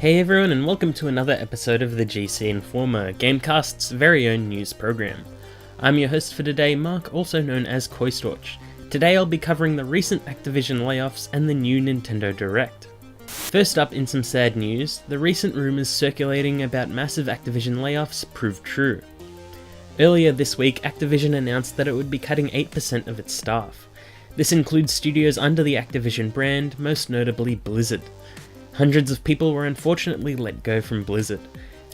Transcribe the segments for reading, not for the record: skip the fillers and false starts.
Hey everyone, and welcome to another episode of the GC Informer, GameCast's very own news program. I'm your host for today, Mark, also known as Koistorch. Today I'll be covering the recent Activision layoffs and the new Nintendo Direct. First up, in some sad news, the recent rumours circulating about massive Activision layoffs proved true. Earlier this week, Activision announced that it would be cutting 8% of its staff. This includes studios under the Activision brand, most notably Blizzard. Hundreds of people were unfortunately let go from Blizzard.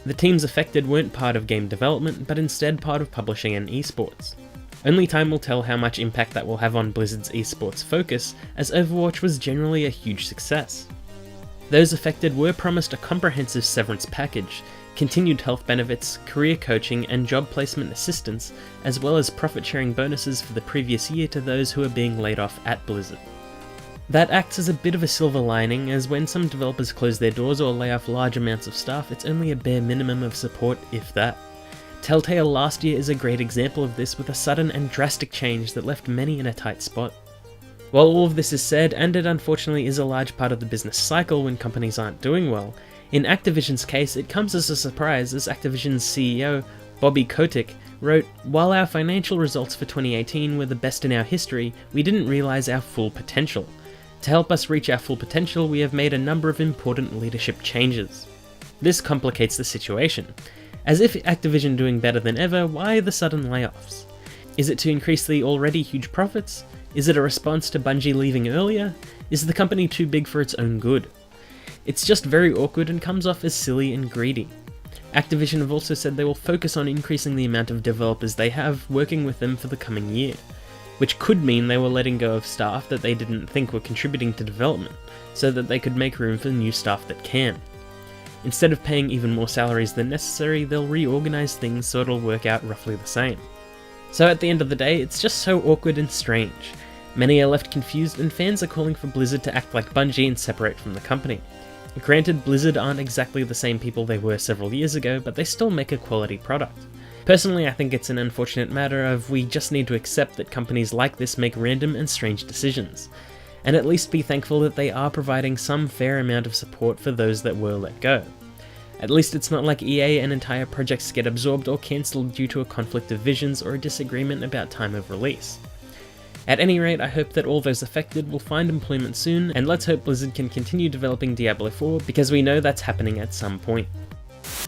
The teams affected weren't part of game development, but instead part of publishing and esports. Only time will tell how much impact that will have on Blizzard's esports focus, as Overwatch was generally a huge success. Those affected were promised a comprehensive severance package, continued health benefits, career coaching and job placement assistance, as well as profit-sharing bonuses for the previous year to those who are being laid off at Blizzard. That acts as a bit of a silver lining, as when some developers close their doors or lay off large amounts of staff, it's only a bare minimum of support, if that. Telltale last year is a great example of this, with a sudden and drastic change that left many in a tight spot. While all of this is said, and it unfortunately is a large part of the business cycle when companies aren't doing well, in Activision's case it comes as a surprise as Activision's CEO, Bobby Kotick, wrote, "While our financial results for 2018 were the best in our history, we didn't realise our full potential. To help us reach our full potential, we have made a number of important leadership changes." This complicates the situation. As if Activision doing better than ever, why the sudden layoffs? Is it to increase the already huge profits? Is it a response to Bungie leaving earlier? Is the company too big for its own good? It's just very awkward and comes off as silly and greedy. Activision have also said they will focus on increasing the amount of developers they have working with them for the coming year, which could mean they were letting go of staff that they didn't think were contributing to development, so that they could make room for new staff that can. Instead of paying even more salaries than necessary, they'll reorganise things so it'll work out roughly the same. So at the end of the day, it's just so awkward and strange. Many are left confused, and fans are calling for Blizzard to act like Bungie and separate from the company. Granted, Blizzard aren't exactly the same people they were several years ago, but they still make a quality product. Personally, I think it's an unfortunate matter of we just need to accept that companies like this make random and strange decisions, and at least be thankful that they are providing some fair amount of support for those that were let go. At least it's not like EA and entire projects get absorbed or cancelled due to a conflict of visions or a disagreement about time of release. At any rate, I hope that all those affected will find employment soon, and let's hope Blizzard can continue developing Diablo 4, because we know that's happening at some point.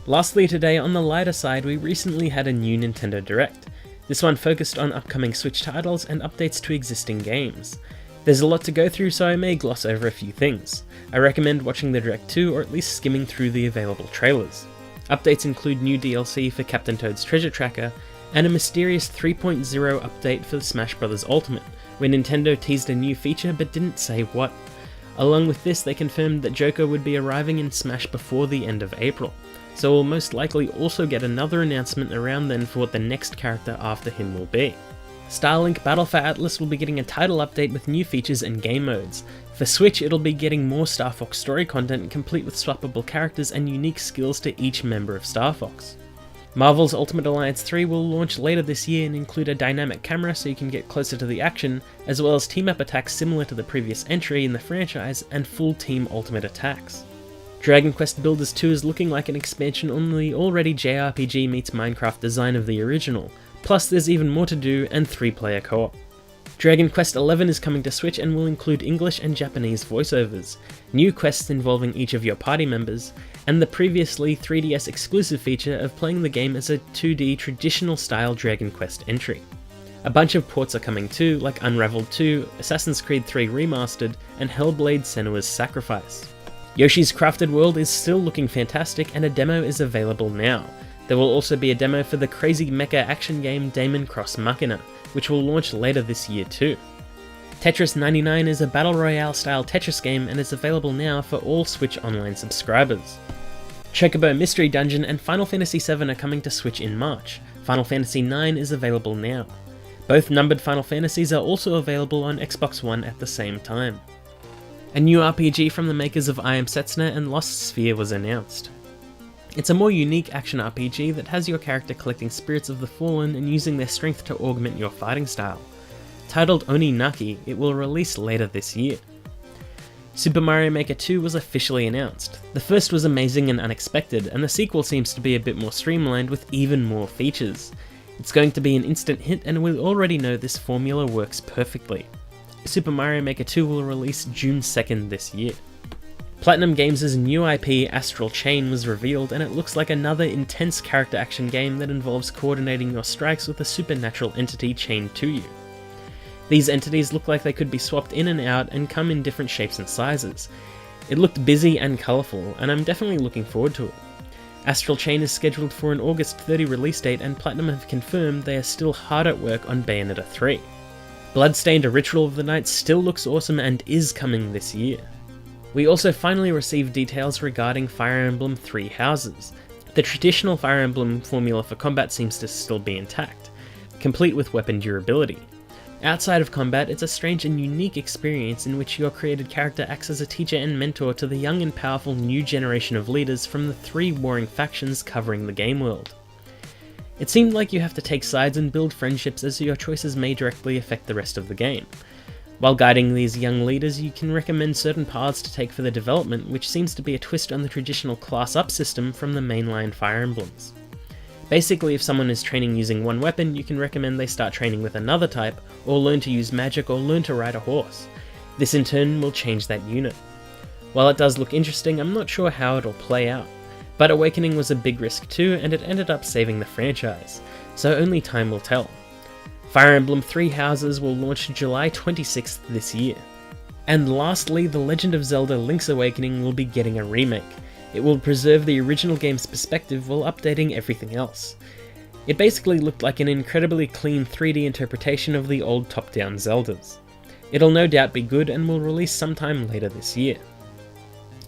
Lastly today, on the lighter side, we recently had a new Nintendo Direct. This one focused on upcoming Switch titles and updates to existing games. There's a lot to go through, so I may gloss over a few things. I recommend watching the Direct too, or at least skimming through the available trailers. Updates include new DLC for Captain Toad's Treasure Tracker, and a mysterious 3.0 update for Smash Bros. Ultimate, where Nintendo teased a new feature but didn't say what. Along with this, they confirmed that Joker would be arriving in Smash before the end of April, so we'll most likely also get another announcement around then for what the next character after him will be. Starlink Battle for Atlas will be getting a title update with new features and game modes. For Switch, it'll be getting more Star Fox story content complete with swappable characters and unique skills to each member of Star Fox. Marvel's Ultimate Alliance 3 will launch later this year and include a dynamic camera so you can get closer to the action, as well as team-up attacks similar to the previous entry in the franchise and full team ultimate attacks. Dragon Quest Builders 2 is looking like an expansion on the already JRPG meets Minecraft design of the original, plus there's even more to do and 3-player co-op. Dragon Quest XI is coming to Switch and will include English and Japanese voiceovers, new quests involving each of your party members, and the previously 3DS exclusive feature of playing the game as a 2D traditional style Dragon Quest entry. A bunch of ports are coming too, like Unraveled 2, Assassin's Creed 3 Remastered, and Hellblade: Senua's Sacrifice. Yoshi's Crafted World is still looking fantastic, and a demo is available now. There will also be a demo for the crazy mecha action game Daemon Cross Machina, which will launch later this year too. Tetris 99 is a battle royale style Tetris game and is available now for all Switch Online subscribers. Chocobo Mystery Dungeon and Final Fantasy VII are coming to Switch in March. Final Fantasy IX is available now. Both numbered Final Fantasies are also available on Xbox One at the same time. A new RPG from the makers of I Am Setsuna and Lost Sphere was announced. It's a more unique action RPG that has your character collecting spirits of the fallen and using their strength to augment your fighting style. Titled Oni Naki, it will release later this year. Super Mario Maker 2 was officially announced. The first was amazing and unexpected, and the sequel seems to be a bit more streamlined with even more features. It's going to be an instant hit, and we already know this formula works perfectly. Super Mario Maker 2 will release June 2nd this year. Platinum Games' new IP Astral Chain was revealed, and it looks like another intense character action game that involves coordinating your strikes with a supernatural entity chained to you. These entities look like they could be swapped in and out and come in different shapes and sizes. It looked busy and colourful, and I'm definitely looking forward to it. Astral Chain is scheduled for an August 30 release date, and Platinum have confirmed they are still hard at work on Bayonetta 3. Bloodstained: A Ritual of the Night still looks awesome and is coming this year. We also finally received details regarding Fire Emblem Three Houses. The traditional Fire Emblem formula for combat seems to still be intact, complete with weapon durability. Outside of combat, it's a strange and unique experience in which your created character acts as a teacher and mentor to the young and powerful new generation of leaders from the three warring factions covering the game world. It seemed like you have to take sides and build friendships, as your choices may directly affect the rest of the game. While guiding these young leaders, you can recommend certain paths to take for the development, which seems to be a twist on the traditional class-up system from the mainline Fire Emblems. Basically, if someone is training using one weapon, you can recommend they start training with another type, or learn to use magic, or learn to ride a horse. This in turn will change that unit. While it does look interesting, I'm not sure how it'll play out. But Awakening was a big risk too, and it ended up saving the franchise, so only time will tell. Fire Emblem Three Houses will launch July 26th this year. And lastly, The Legend of Zelda Link's Awakening will be getting a remake. It will preserve the original game's perspective while updating everything else. It basically looked like an incredibly clean 3D interpretation of the old top-down Zeldas. It'll no doubt be good and will release sometime later this year.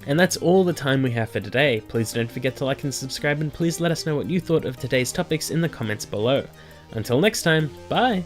And that's all the time we have for today. Please don't forget to like and subscribe, and please let us know what you thought of today's topics in the comments below. Until next time, bye!